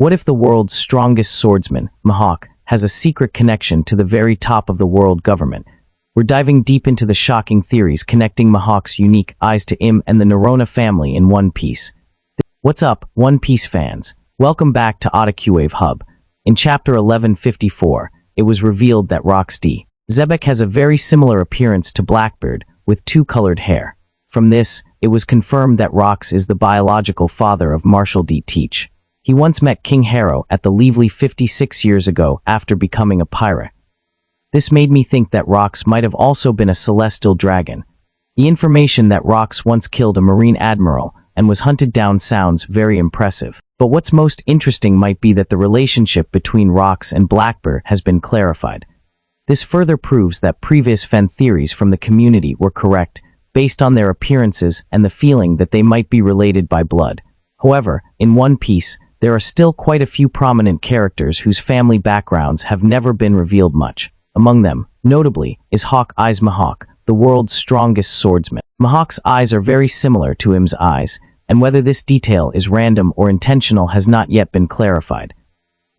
What if the world's strongest swordsman, Mihawk, has a secret connection to the very top of the world government? We're diving deep into the shocking theories connecting Mihawk's unique eyes to him and the Nerona family in One Piece. What's up, One Piece fans? Welcome back to Wave Hub. In Chapter 1154, it was revealed that Rox D. Xebec has a very similar appearance to Blackbeard, with two-colored hair. From this, it was confirmed that Rox is the biological father of Marshall D. Teach. He once met King Harrow at the Leavely 56 years ago after becoming a pirate. This made me think that Rox might have also been a celestial dragon. The information that Rox once killed a marine admiral and was hunted down sounds very impressive. But what's most interesting might be that the relationship between Rox and Blackbeard has been clarified. This further proves that previous fan theories from the community were correct, based on their appearances and the feeling that they might be related by blood. However, in One Piece, there are still quite a few prominent characters whose family backgrounds have never been revealed much. Among them, notably, is Hawk Eye's Mihawk, the world's strongest swordsman. Mihawk's eyes are very similar to him's eyes, and whether this detail is random or intentional has not yet been clarified.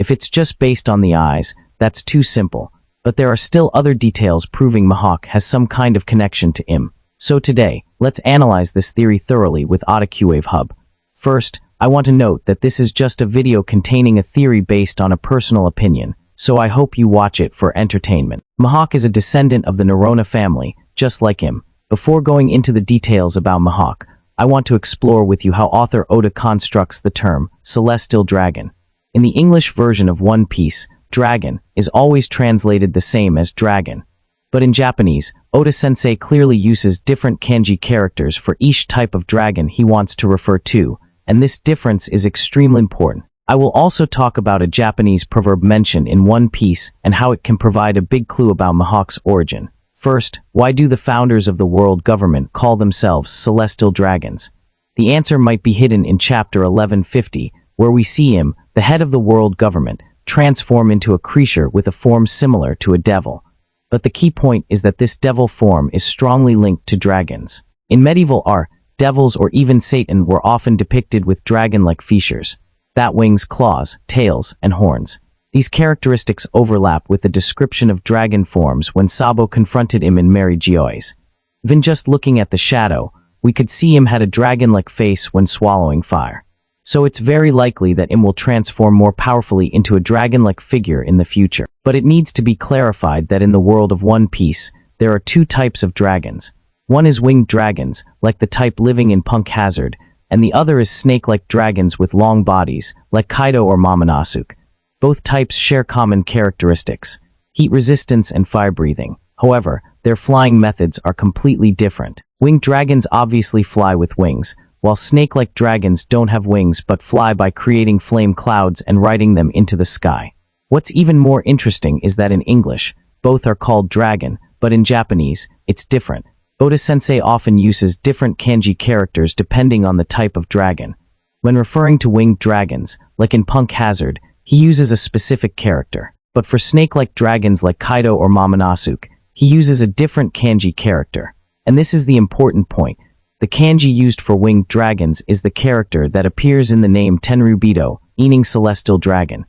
If it's just based on the eyes, that's too simple, but there are still other details proving Mihawk has some kind of connection to him. So today, let's analyze this theory thoroughly with Wave Hub. First, I want to note that this is just a video containing a theory based on a personal opinion, so I hope you watch it for entertainment. Mihawk is a descendant of the Nerona family, just like him. Before going into the details about Mihawk, I want to explore with you how author Oda constructs the term celestial dragon. In the English version of One Piece, dragon is always translated the same as dragon. But in Japanese, Oda-sensei clearly uses different kanji characters for each type of dragon he wants to refer to, and this difference is extremely important. I will also talk about a Japanese proverb mentioned in One Piece and how it can provide a big clue about Mihawk's origin. First, why do the founders of the world government call themselves celestial dragons? The answer might be hidden in Chapter 1150, where we see him, the head of the world government, transform into a creature with a form similar to a devil. But the key point is that this devil form is strongly linked to dragons. In medieval art, devils or even Satan were often depicted with dragon-like features: bat wings, claws, tails, and horns. These characteristics overlap with the description of dragon forms when Sabo confronted him in Mary Geoise. Even just looking at the shadow, we could see him had a dragon-like face when swallowing fire. So it's very likely that him will transform more powerfully into a dragon-like figure in the future. But it needs to be clarified that in the world of One Piece, there are two types of dragons. One is winged dragons, like the type living in Punk Hazard, and the other is snake-like dragons with long bodies, like Kaido or Momonosuke. Both types share common characteristics: heat resistance and fire breathing. However, their flying methods are completely different. Winged dragons obviously fly with wings, while snake-like dragons don't have wings but fly by creating flame clouds and riding them into the sky. What's even more interesting is that in English, both are called dragon, but in Japanese, it's different. Oda-sensei often uses different kanji characters depending on the type of dragon. When referring to winged dragons, like in Punk Hazard, he uses a specific character. But for snake-like dragons like Kaido or Momonosuke, he uses a different kanji character. And this is the important point. The kanji used for winged dragons is the character that appears in the name Tenryubito, meaning celestial dragon.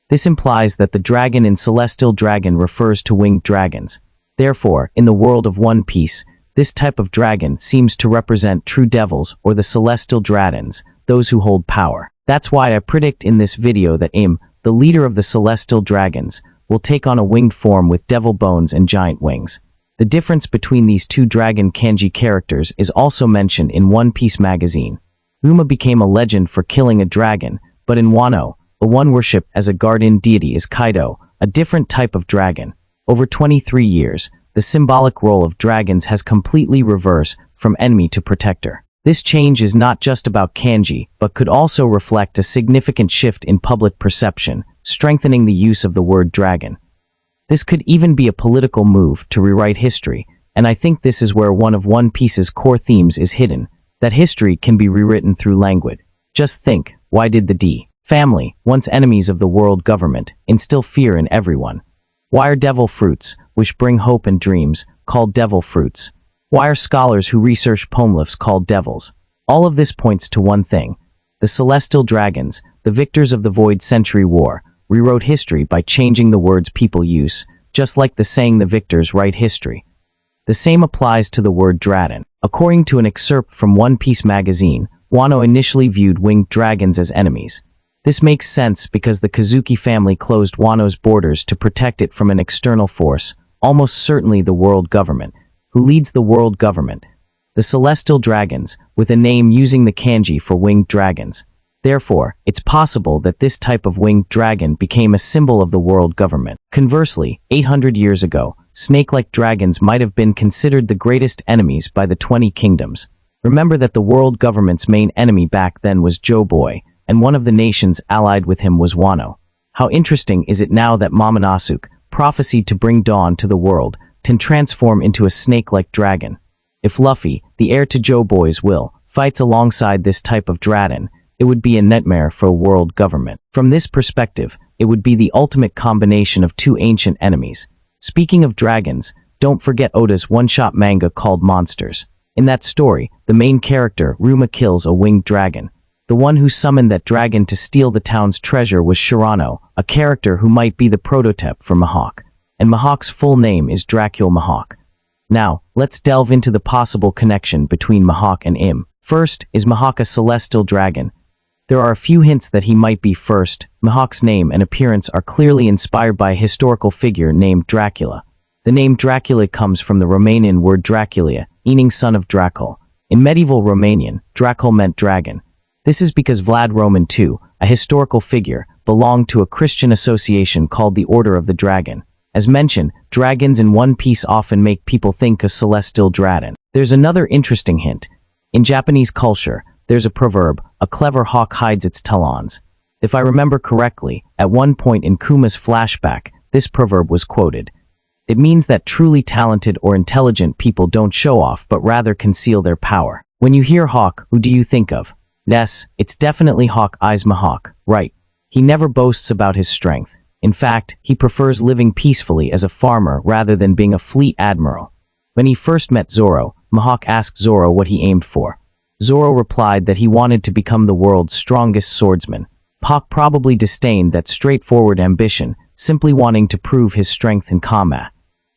This implies that the dragon in celestial dragon refers to winged dragons. Therefore, in the world of One Piece, this type of dragon seems to represent true devils or the celestial dragons, those who hold power. That's why I predict in this video that Im, the leader of the celestial dragons, will take on a winged form with devil bones and giant wings. The difference between these two dragon kanji characters is also mentioned in One Piece magazine. Uma became a legend for killing a dragon, but in Wano, the one worshipped as a guardian deity is Kaido, a different type of dragon. Over 23 years, the symbolic role of dragons has completely reversed from enemy to protector. This change is not just about kanji, but could also reflect a significant shift in public perception, strengthening the use of the word dragon. This could even be a political move to rewrite history, and I think this is where one of One Piece's core themes is hidden, that history can be rewritten through language. Just think, why did the D family, once enemies of the world government, instill fear in everyone? Why are devil fruits, which bring hope and dreams, called devil fruits? Why are scholars who research poemlifts called devils? All of this points to one thing. The Celestial Dragons, the victors of the Void Century War, rewrote history by changing the words people use, just like the saying the victors write history. The same applies to the word dragon. According to an excerpt from One Piece magazine, Wano initially viewed winged dragons as enemies. This makes sense because the Kazuki family closed Wano's borders to protect it from an external force, almost certainly the world government. Who leads the world government? The Celestial Dragons, with a name using the kanji for winged dragons. Therefore, it's possible that this type of winged dragon became a symbol of the world government. Conversely, 800 years ago, snake-like dragons might have been considered the greatest enemies by the 20 kingdoms. Remember that the world government's main enemy back then was Joe-Boy, and one of the nations allied with him was Wano. How interesting is it now that Momonosuke, prophesied to bring dawn to the world, can transform into a snake-like dragon? If Luffy, the heir to Joe-Boy's will, fights alongside this type of dragon, it would be a nightmare for a world government. From this perspective, it would be the ultimate combination of two ancient enemies. Speaking of dragons, don't forget Oda's one-shot manga called Monsters. In that story, the main character, Ruma, kills a winged dragon. The one who summoned that dragon to steal the town's treasure was Shirano, a character who might be the prototype for Mihawk. And Mihawk's full name is Dracula Mihawk. Now, let's delve into the possible connection between Mihawk and Im. First, is Mihawk a celestial dragon? There are a few hints that he might be. First, Mihawk's name and appearance are clearly inspired by a historical figure named Dracula. The name Dracula comes from the Romanian word Draculia, meaning son of Dracul. In medieval Romanian, Dracul meant dragon. This is because Vlad Roman II, a historical figure, belonged to a Christian association called the Order of the Dragon. As mentioned, dragons in One Piece often make people think of celestial dragon. There's another interesting hint. In Japanese culture, there's a proverb, a clever hawk hides its talons. If I remember correctly, at one point in Kuma's flashback, this proverb was quoted. It means that truly talented or intelligent people don't show off but rather conceal their power. When you hear Hawk, who do you think of? Yes, it's definitely Hawk Eyes Mihawk, right? He never boasts about his strength. In fact, he prefers living peacefully as a farmer rather than being a fleet admiral. When he first met Zoro, Mihawk asked Zoro what he aimed for. Zoro replied that he wanted to become the world's strongest swordsman. Hawk probably disdained that straightforward ambition, simply wanting to prove his strength in combat.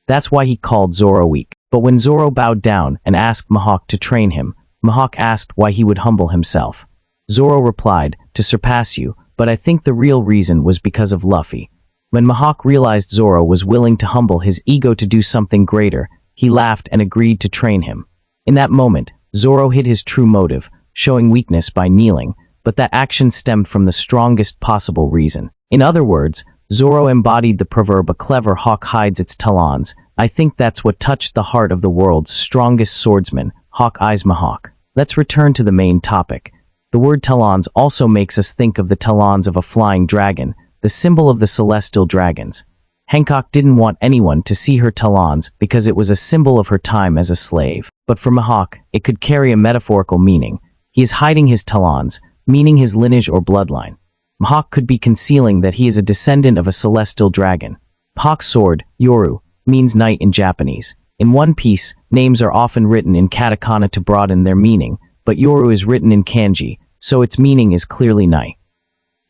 That's why he called Zoro weak. But when Zoro bowed down and asked Mihawk to train him, Mihawk asked why he would humble himself. Zoro replied, to surpass you, but I think the real reason was because of Luffy. When Mihawk realized Zoro was willing to humble his ego to do something greater, he laughed and agreed to train him. In that moment, Zoro hid his true motive, showing weakness by kneeling, but that action stemmed from the strongest possible reason. In other words, Zoro embodied the proverb a clever hawk hides its talons. I think that's what touched the heart of the world's strongest swordsman, Hawk Eyes Mihawk. Let's return to the main topic. The word talons also makes us think of the talons of a flying dragon, the symbol of the celestial dragons. Hancock didn't want anyone to see her talons because it was a symbol of her time as a slave. But for Mihawk, it could carry a metaphorical meaning. He is hiding his talons, meaning his lineage or bloodline. Mihawk could be concealing that he is a descendant of a celestial dragon. Hawk's sword, Yoru, means knight in Japanese. In One Piece, names are often written in katakana to broaden their meaning, but Yoru is written in kanji, so its meaning is clearly knight.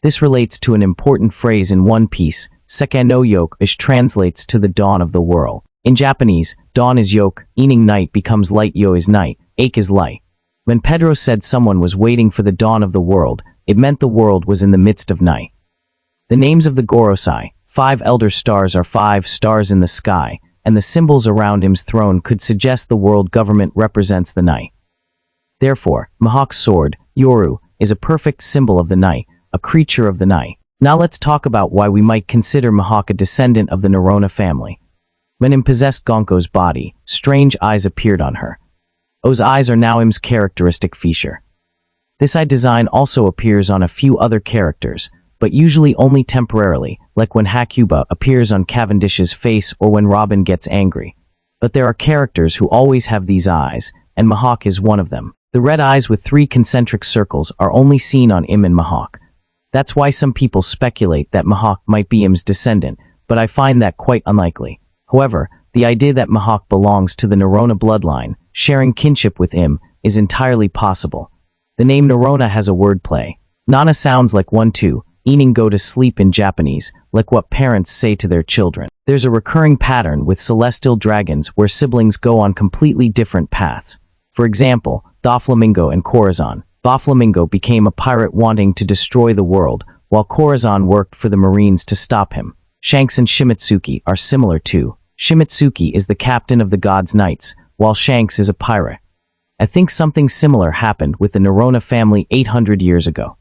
This relates to an important phrase in One Piece, Seka no yoke, which translates to the dawn of the world. In Japanese, dawn is yoke, meaning night becomes light, yo is night, ake is light. When Pedro said someone was waiting for the dawn of the world, it meant the world was in the midst of night. The names of the Gorosei, 5 elder stars, are 5 stars in the sky, and the symbols around Im's throne could suggest the world government represents the night. Therefore, Mihawk's sword, Yoru, is a perfect symbol of the night, a creature of the night. Now let's talk about why we might consider Mihawk a descendant of the Nerona family. When Im possessed Gonko's body, strange eyes appeared on her. Those eyes are now Im's characteristic feature. This eye design also appears on a few other characters, but usually only temporarily, like when Hakuba appears on Cavendish's face or when Robin gets angry. But there are characters who always have these eyes, and Mihawk is one of them. The red eyes with 3 concentric circles are only seen on Im and Mihawk. That's why some people speculate that Mihawk might be Im's descendant, but I find that quite unlikely. However, the idea that Mihawk belongs to the Nerona bloodline, sharing kinship with Im, is entirely possible. The name Nerona has a wordplay. Nana sounds like one too, meaning go to sleep in Japanese, like what parents say to their children. There's a recurring pattern with celestial dragons where siblings go on completely different paths. For example, Doflamingo and Corazon. Doflamingo became a pirate wanting to destroy the world, while Corazon worked for the Marines to stop him. Shanks and Shimitsuki are similar too. Shimitsuki is the captain of the God's Knights, while Shanks is a pirate. I think something similar happened with the Nerona family 800 years ago.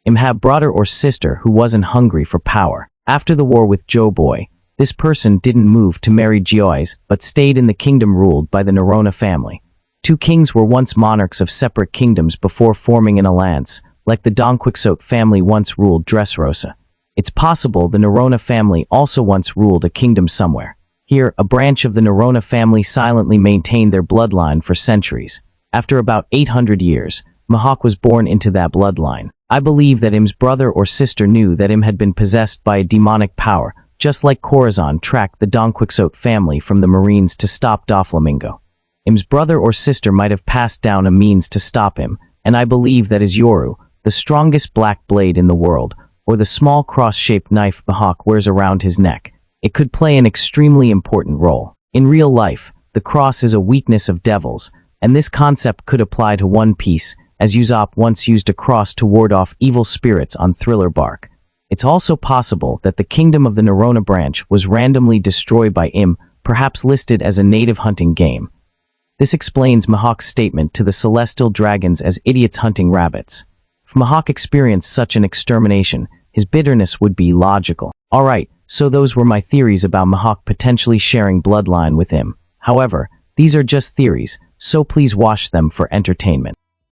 Im had brother or sister who wasn't hungry for power. After the war with Joe Boy, this person didn't move to marry Giois, but stayed in the kingdom ruled by the Nerona family. Two kings were once monarchs of separate kingdoms before forming an alliance, like the Don Quixote family once ruled Dressrosa. It's possible the Nerona family also once ruled a kingdom somewhere. Here, a branch of the Nerona family silently maintained their bloodline for centuries. After about 800 years, Mihawk was born into that bloodline. I believe that Im's brother or sister knew that Im had been possessed by a demonic power, just like Corazon tracked the Don Quixote family from the Marines to stop Doflamingo. Im's brother or sister might have passed down a means to stop him, and I believe that is Yoru, the strongest black blade in the world, or the small cross-shaped knife Mihawk wears around his neck. It could play an extremely important role. In real life, the cross is a weakness of devils, and this concept could apply to One Piece, as Usopp once used a cross to ward off evil spirits on Thriller Bark. It's also possible that the kingdom of the Nerona branch was randomly destroyed by Im, perhaps listed as a native hunting game. This explains Mihawk's statement to the celestial dragons as idiots hunting rabbits. If Mihawk experienced such an extermination, his bitterness would be logical. Alright, so those were my theories about Mihawk potentially sharing bloodline with Im. However, these are just theories, so please watch them for entertainment.